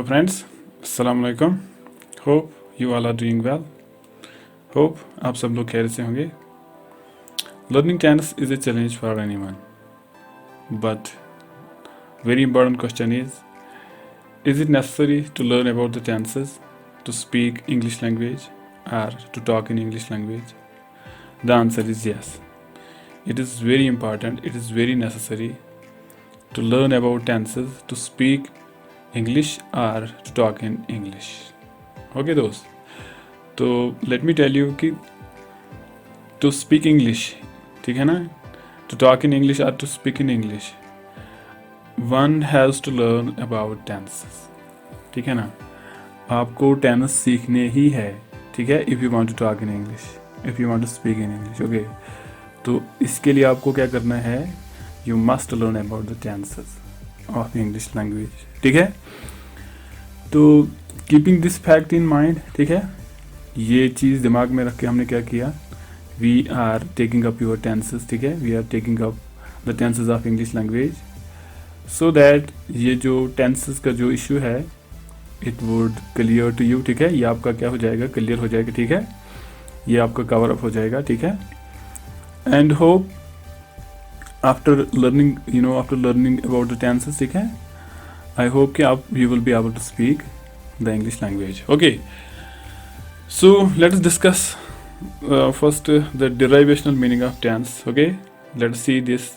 Friends, अस्सलाम वालेकुम। Hope you all are doing well. Hope आप सब लोग खैर से होंगे। Learning tense is a challenge for anyone, but very important question is it necessary to learn about the tenses to speak English language or to talk in English language? The answer is yes. It is very important, it is very necessary to learn about tenses to speak English or to talk in English. Okay दोस्त, तो let me tell you कि to speak English, ठीक है ना, to talk in English or to speak in English, one has to learn about tenses, ठीक है ना। आपको टेंस सीखने ही है, ठीक है। If you want to talk in English, if you want to speak in English, okay. तो इसके लिए आपको क्या करना है, you must learn about the tenses of English language, ठीक है। तो keeping this fact in mind, ठीक है, ये चीज़ दिमाग में रख के हमने क्या किया, we are taking up your tenses, ठीक है, we are taking up the tenses of English language, so that ये जो टेंसेस का जो इशू है it would clear to you, ठीक है। ये आपका क्या हो जाएगा, क्लियर हो जाएगा, ठीक है। ये आपका कवर अप हो जाएगा, ठीक है। And hope after learning about the tenses, ठीक है, आई होप कि आप you will be able to speak the English language, okay. So let us discuss first the derivational meaning of tense, okay. Let us see this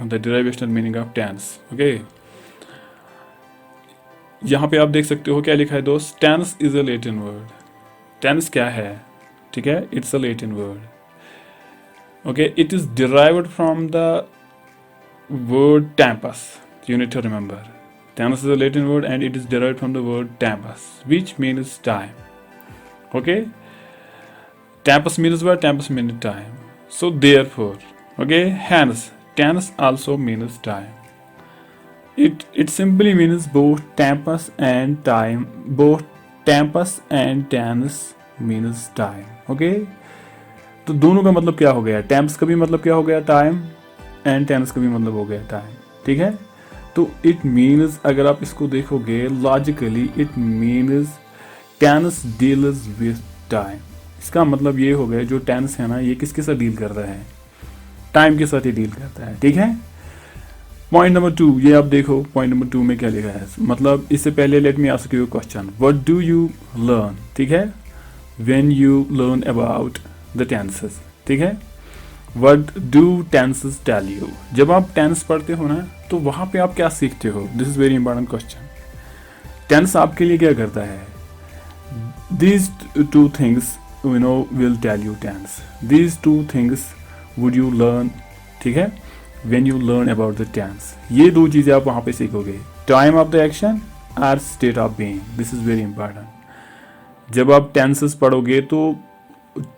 the derivational meaning of tense, okay. यहाँ पे आप देख सकते हो क्या लिखा है दोस्त, tense is a Latin word. Tense क्या है, ठीक है, it's a Latin word, okay. It is derived from the word tempus, you need to remember, tense is a Latin word and it is derived from the word tempus which means time, okay. Tempus means what? Tempus means time. So therefore, okay, hence tense also means time. It simply means both tempus and time. Both tempus and tense means time. Okay? तो दोनों का मतलब क्या हो गया, Tempest का भी मतलब क्या हो गया टाइम, एंड टेंस का भी मतलब हो गया टाइम, ठीक है। तो इट मीन्स, अगर आप इसको देखोगे logically, it means tense deals with time. इसका मतलब ये हो गया, जो टेंस है ना, ये किसके साथ डील कर रहा है, टाइम के साथ ही डील करता है, ठीक है। पॉइंट नंबर 2, ये आप देखो पॉइंट नंबर 2 में क्या लिखा है, मतलब इससे पहले let me ask you question, what do you learn, ठीक है, when you learn about the tenses, ठीक है। What do tenses tell you, जब आप टेंस पढ़ते हो ना, तो वहाँ पे आप क्या सीखते हो, this is very important question. Tense आपके लिए क्या करता है, these two things will tell you tense. These two things would you learn, ठीक है, when you learn about the tense. ये दो चीज़ें आप वहाँ पे सीखोगे, time of the action or state of being. This is very important. जब आप tenses पढ़ोगे तो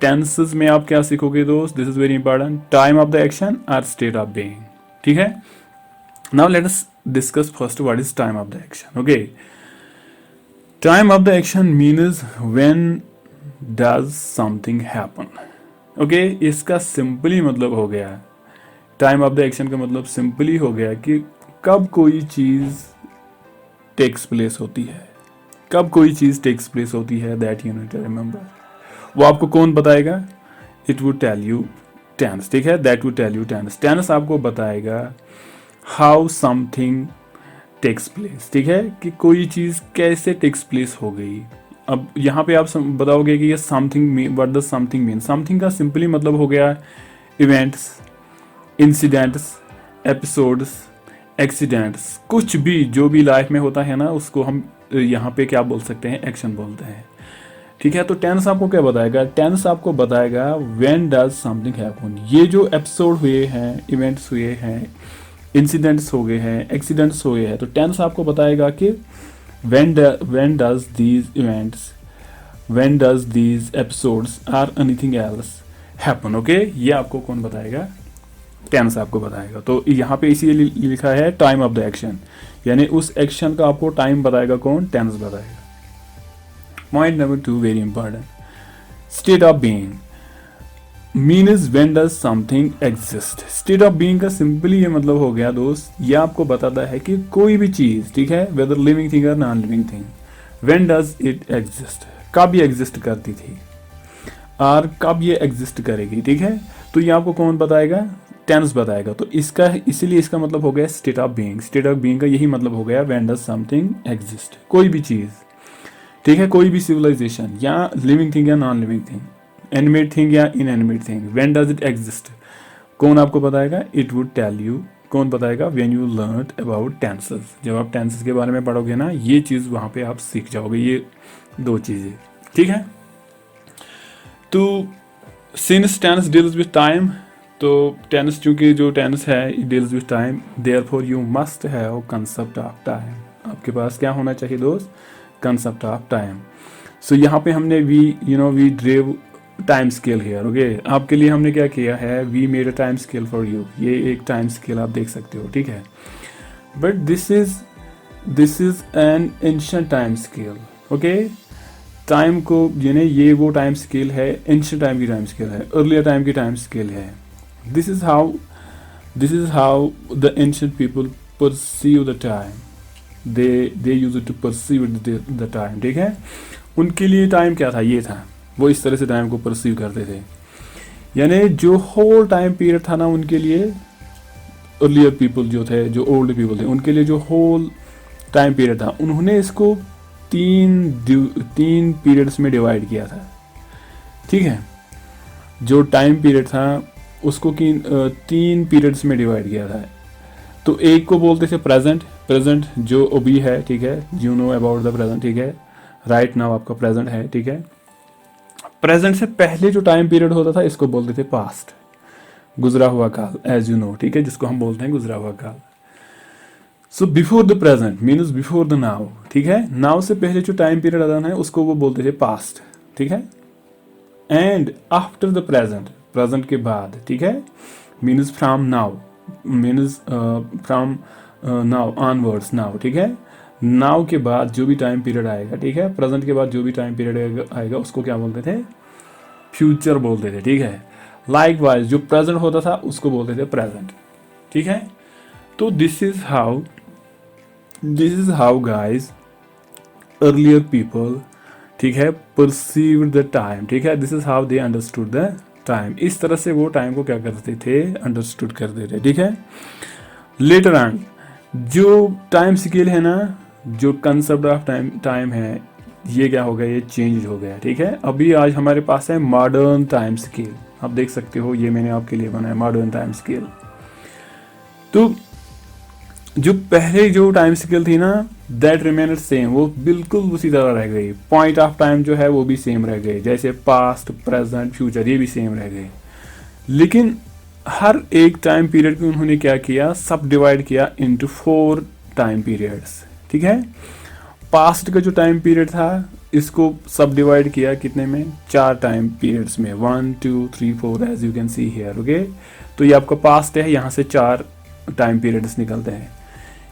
tenses में आप क्या सीखोगे दोस्त, this is very important, time of the action or state of being, ठीक है। Now let us discuss first what is time of the action, okay. Time of the action means when does something happen, okay. इसका simply मतलब हो गया, time of the action का मतलब simply हो गया कि कब कोई चीज़ टेक्स प्लेस होती है, कब कोई चीज़ टेक्स प्लेस होती है, that you need to remember. वो आपको कौन बताएगा, it would tell you tense, ठीक है, that would tell you tense. Tense आपको बताएगा हाउ समथिंग टेक्स प्लेस, ठीक है, कि कोई चीज़ कैसे टेक्स प्लेस हो गई। अब यहाँ पे आप बताओगे कि ये something, what does something mean. Something का सिंपली मतलब हो गया इवेंट्स, इंसिडेंट्स, एपिसोड्स, एक्सीडेंट्स, कुछ भी जो भी लाइफ में होता है ना, उसको हम यहाँ पे क्या बोल सकते हैं, एक्शन बोलते हैं, ठीक है। तो टेंस आपको क्या बताएगा, टेंस आपको बताएगा व्हेन डज समथिंग हैपन। ये जो एपिसोड हुए हैं, इवेंट्स हुए हैं, इंसिडेंट्स हो गए हैं, एक्सीडेंट्स हो गए हैं, तो टेंस आपको बताएगा कि when does these events, when does these episodes or anything else happen, okay? ये आपको कौन बताएगा, टेंस आपको बताएगा। तो यहाँ पे इसीलिए लिखा है टाइम ऑफ द एक्शन, यानी उस एक्शन का आपको टाइम बताएगा कौन, टेंस बताएगा। Point number 2 very important, state of being means when does something exist. State of being का सिंपली ये मतलब हो गया दोस्त, ये आपको बताता है कि कोई भी चीज़, ठीक है, वेदर लिविंग थिंग और non living thing, when does it exist, कब ये एग्जिस्ट करती थी और कब ये एग्जिस्ट करेगी, ठीक है। तो ये आपको कौन बताएगा, टेंस बताएगा। तो इसका इसीलिए इसका मतलब हो गया state of being. State of being का यही मतलब हो गया व्हेन डज समथिंग एग्जिस्ट, कोई भी चीज़, ठीक है, कोई भी सिविलाइजेशन या लिविंग थिंग या non living thing, animate thing या inanimate thing, when does it exist, कौन आपको बताएगा, इट वुड टेल यू, कौन बताएगा, when you learn about tenses. जब आप टेंसेस के बारे में पढ़ोगे ना, ये चीज़ वहाँ पे आप सीख जाओगे, ये दो चीज़ें, ठीक है। तो since tense deals with time, तो टेंस चूंकि जो टेंस है deals with time, therefore you must have concept of time. आपके पास क्या होना चाहिए दोस्त, कंसेप्ट ऑफ टाइम। सो यहाँ पे हमने we drew time scale here, okay. आपके लिए हमने क्या किया है, we made a time scale for you. ये एक टाइम स्केल आप देख सकते हो, ठीक है। But this is an ancient time scale, okay. Time को यानी ये वो टाइम स्केल है, एंशिएंट टाइम की टाइम स्केल है, अर्लियर टाइम की टाइम स्केल है। This is how the ancient people perceive the time, they used to perceive the time, ठीक है। उनके लिए टाइम क्या था, ये था, वो इस तरह से टाइम को परसीव करते थे। यानी जो होल टाइम पीरियड था ना, उनके लिए अर्लियर पीपल जो थे, जो ओल्ड पीपल थे, उनके लिए जो होल टाइम पीरियड था, उन्होंने इसको तीन पीरियड्स में डिवाइड किया था, ठीक है। जो टाइम पीरियड था उसको तीन पीरियड्स में डिवाइड किया था। तो एक को बोलते थे प्रेजेंट जो अभी है, ठीक है, you know about the present, ठीक है, राइट नाउ आपका प्रेजेंट है, ठीक है। प्रेजेंट से पहले जो टाइम पीरियड होता था इसको बोलते थे पास्ट, गुजरा हुआ काल, एज यू नो, ठीक है, जिसको हम बोलते हैं गुजरा हुआ काल। So before the present means before the now, ठीक है। नाउ से पहले जो टाइम पीरियड आता है उसको वो बोलते थे पास्ट, ठीक है। एंड आफ्टर द प्रेजेंट के बाद, ठीक है, means from now, means from now onwards, now, ठीक है। नाउ के बाद जो भी टाइम पीरियड आएगा, ठीक है, प्रेजेंट के बाद जो भी टाइम पीरियड आएगा उसको क्या बोलते थे, फ्यूचर बोलते थे, ठीक है। लाइकवाइज जो प्रेजेंट होता था उसको बोलते थे प्रेजेंट, ठीक है। तो this is how guys earlier people, ठीक है, परसीव द टाइम, ठीक है। This is how they understood the time. इस तरह से वो टाइम को क्या करते थे, अंडरस्टूड करते थे, ठीक है। लेटर ऑन जो टाइम स्केल है ना, जो कंसेप्ट ऑफ टाइम है, ये क्या हो गया, ये चेंज हो गया, ठीक है। अभी आज हमारे पास है मॉडर्न टाइम स्केल, आप देख सकते हो, ये मैंने आपके लिए बनाया मॉडर्न टाइम स्केल। तो जो पहले जो टाइम स्केल थी ना, दैट रिमेन सेम, वो बिल्कुल उसी तरह रह गई। पॉइंट ऑफ टाइम जो है वो भी सेम रह गए, जैसे पास्ट, प्रेजेंट, फ्यूचर, ये भी सेम रह गए। लेकिन हर एक टाइम पीरियड को उन्होंने क्या किया, सब डिवाइड किया इनटू 4 टाइम पीरियड्स, ठीक है। पास्ट का जो टाइम पीरियड था इसको सब डिवाइड किया कितने में, 4 टाइम पीरियड्स में, 1 2 3 4, as you can see here, okay. तो ये आपका पास्ट है, यहाँ से 4 टाइम पीरियड्स निकलते हैं।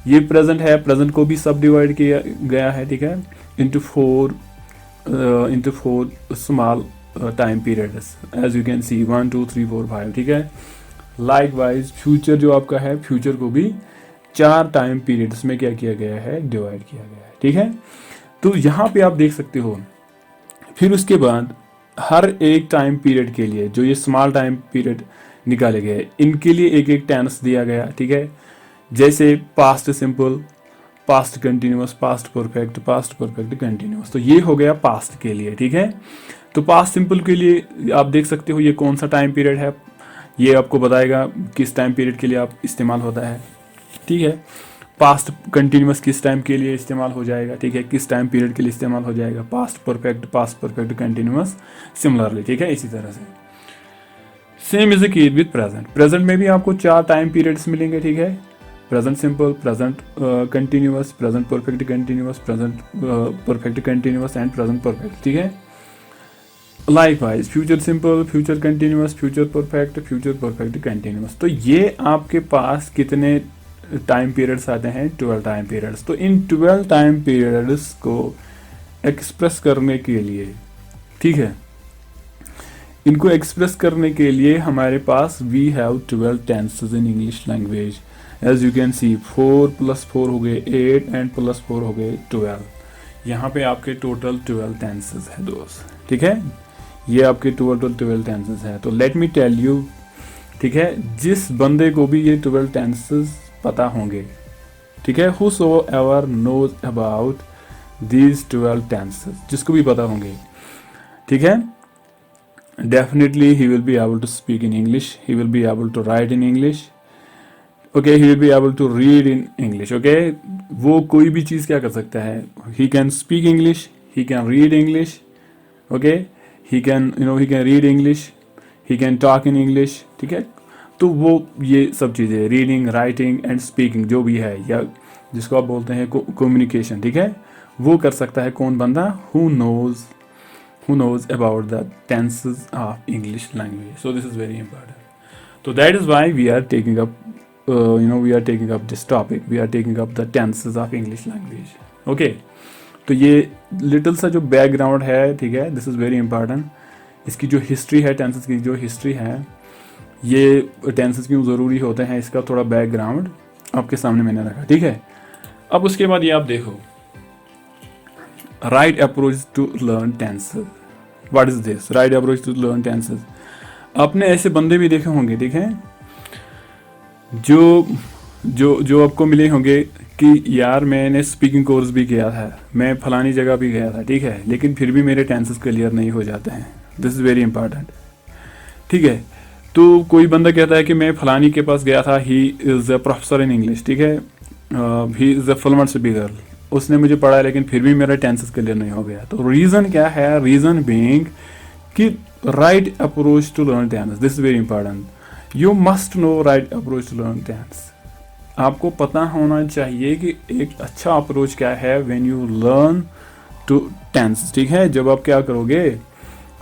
ये प्रेजेंट है, प्रेजेंट को भी सब डिवाइड किया गया है, ठीक है, into 4 small time periods, as you can see 1 2 3 4 5, ठीक है। लाइकवाइज फ्यूचर जो आपका है, फ्यूचर को भी 4 टाइम पीरियड्स में क्या किया गया है, डिवाइड किया गया है, ठीक है। तो यहाँ पे आप देख सकते हो। फिर उसके बाद हर एक टाइम पीरियड के लिए जो ये स्मॉल टाइम पीरियड निकाले गए, इनके लिए एक एक टेंस दिया गया, ठीक है। जैसे past simple, past continuous, past perfect continuous. तो ये हो गया पास्ट के लिए, ठीक है। तो पास्ट सिंपल के लिए आप देख सकते हो ये कौन सा टाइम पीरियड है, ये आपको बताएगा किस टाइम पीरियड के लिए आप इस्तेमाल होता है, ठीक है। पास्ट कंटिन्यूअस किस टाइम के लिए इस्तेमाल हो जाएगा, ठीक है, किस टाइम पीरियड के लिए इस्तेमाल हो जाएगा, पास्ट परफेक्ट कंटिन्यूअस सिमिलरली, ठीक है। इसी तरह से same is the case with present. Present में भी आपको 4 टाइम पीरियड्स मिलेंगे, ठीक है। Present simple, present continuous, present perfect continuous, present perfect continuous and present perfect, ठीक है। Likewise future simple, future continuous, future perfect continuous. तो ये आपके पास कितने टाइम पीरियड्स आते हैं, 12 टाइम पीरियड्स। तो इन 12 टाइम पीरियड्स को एक्सप्रेस करने के लिए, ठीक है, इनको एक्सप्रेस करने के लिए हमारे पास we have 12 tenses in English language. As you can see 4 + 4 हो गए 8 एंड +4 हो गए 12। यहाँ पे आपके टोटल 12 टेंसेस है दोस्त, ठीक है, ये आपके टोटल 12 टेंसेस है। तो लेट मी टेल यू, ठीक है, जिस बंदे को भी ये 12 टेंसेस पता होंगे, ठीक है, whosoever knows about these 12 tenses, जिसको भी पता होंगे, ठीक है, definitely he will be able to speak in English, he will be able to write in English, okay, he will be able to read in English, okay, वो कोई भी चीज़ क्या कर सकता है, he can speak English, he can read English, okay, he can he can read English, he can talk in English, ठीक है। तो वो ये सब चीज़ें रीडिंग, राइटिंग एंड स्पीकिंग जो भी है, या जिसको आप बोलते हैं कम्युनिकेशन, ठीक है, वो कर सकता है कौन बंदा, who knows about the tenses of English language. So this is very important. So that is why we are taking up we are taking up this topic, we are taking up the tenses of English language. Okay, तो ये little सा जो background है, ठीक है, this is very important. इसकी जो history है, टेंसेस की जो हिस्ट्री है, ये टेंसेस क्यों ज़रूरी होते हैं, इसका थोड़ा बैकग्राउंड आपके सामने मैंने रखा, ठीक है। अब उसके बाद ये आप देखो, right approach to learn tenses, what is this right approach to learn tenses. आपने ऐसे बंदे भी देखे होंगे, ठीक है, जो आपको मिले होंगे कि यार मैंने स्पीकिंग कोर्स भी किया था, मैं फलानी जगह भी गया था, ठीक है, लेकिन फिर भी मेरे टेंसेस क्लियर नहीं हो जाते हैं। दिस इज़ वेरी इंपॉर्टेंट, ठीक है। तो कोई बंदा कहता है कि मैं फलानी के पास गया था, he is a professor in English, ठीक है, he is a fluent speaker, उसने मुझे पढ़ा लेकिन फिर भी मेरा टेंसेस क्लियर नहीं हो गया। तो रीज़न क्या है, रीज़न बीइंग कि right approach to learn tense, this is very important, you must know right approach to learn tense. आपको पता होना चाहिए कि एक अच्छा अप्रोच क्या है when you learn to tense, ठीक है। जब आप क्या करोगे,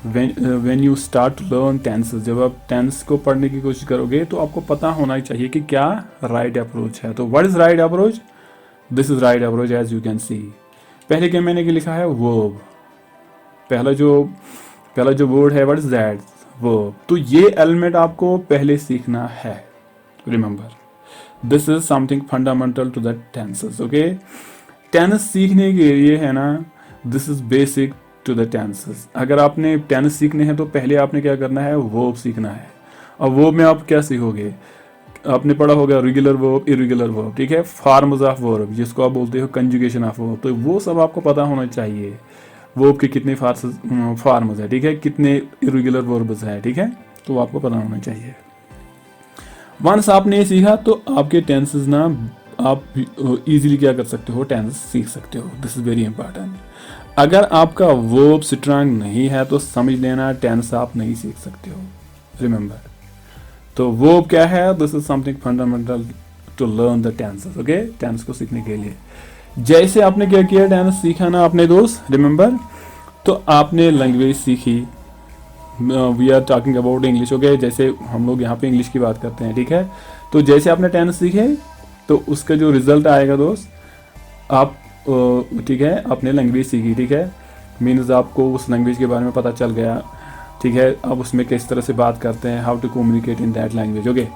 when you start learn tenses, जब आप टेंस को पढ़ने की कोशिश करोगे तो आपको पता होना चाहिए कि क्या राइट अप्रोच है। तो what is right approach, this is right approach as you can see. पहले क्या मैंने लिखा है, वर्ब, पहला जो वर्ड है, व्हाट इज दैट, वर्ब। तो ये एलिमेंट आपको पहले सीखना है, remember this is something fundamental to the tenses, okay. Tense सीखने के लिए है ना, this is basic to the tenses. अगर आपने टेंस सीखने हैं तो पहले आपने क्या करना है, वर्ब सीखना है। और वर्ब में आप क्या सीखोगे, आपने पढ़ा होगा रेगुलर वर्ब, इरेगुलर वर्ब, ठीक है, फॉर्म्स ऑफ वर्ब, जिसको आप बोलते हो कंजुगेशन ऑफ वर्ब। तो वो सब आपको पता होना चाहिए, वर्ब के कितने फॉर्म्स है, ठीक है, कितने इरेगुलर वर्ब्स है, ठीक है, तो आपको पता होना चाहिए। वंस आपने ये सीखा तो आपके टेंसेस ना आप इजीली क्या कर सकते हो, टेंस सीख सकते हो। This is very important. अगर आपका वर्ब स्ट्रांग नहीं है तो समझ लेना टेंस आप नहीं सीख सकते हो, रिमेंबर। तो वर्ब क्या है, this is something fundamental to learn the tenses, okay, tense को सीखने के लिए। जैसे आपने क्या किया, टेंस सीखा ना आपने दोस्त, रिमेंबर, तो आपने लैंग्वेज सीखी। We are talking about English, okay, जैसे हम लोग यहाँ पे इंग्लिश की बात करते हैं, ठीक है। तो जैसे आपने टेंस सीखे तो उसका जो रिजल्ट आएगा दोस्त, आप ठीक है, आपने लैंग्वेज सीखी, ठीक है, मीन्स आपको उस लैंग्वेज के बारे में पता चल गया, ठीक है, आप उसमें किस तरह से बात करते हैं, how to communicate in that language, okay.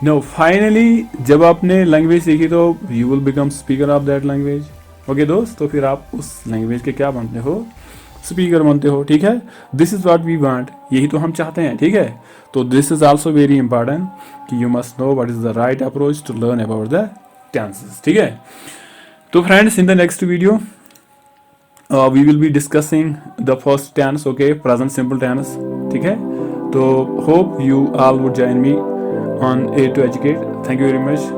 No, finally जब आपने लैंग्वेज सीखी तो you will become speaker of that language, okay दोस्त। तो फिर आप उस लैंग्वेज के क्या बनते हो, स्पीकर बनते हो, ठीक है। This is what we want, यही तो हम चाहते हैं, ठीक है। तो this is also very important कि you must know what is the right approach to learn about the tenses, ठीक है। तो friends, in the next video we will be discussing the first tense, okay, present simple tense, ठीक है। तो hope you all would join me on A to Educate. Thank you very much.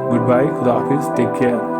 Goodbye. खुदा हाफिज. Take care.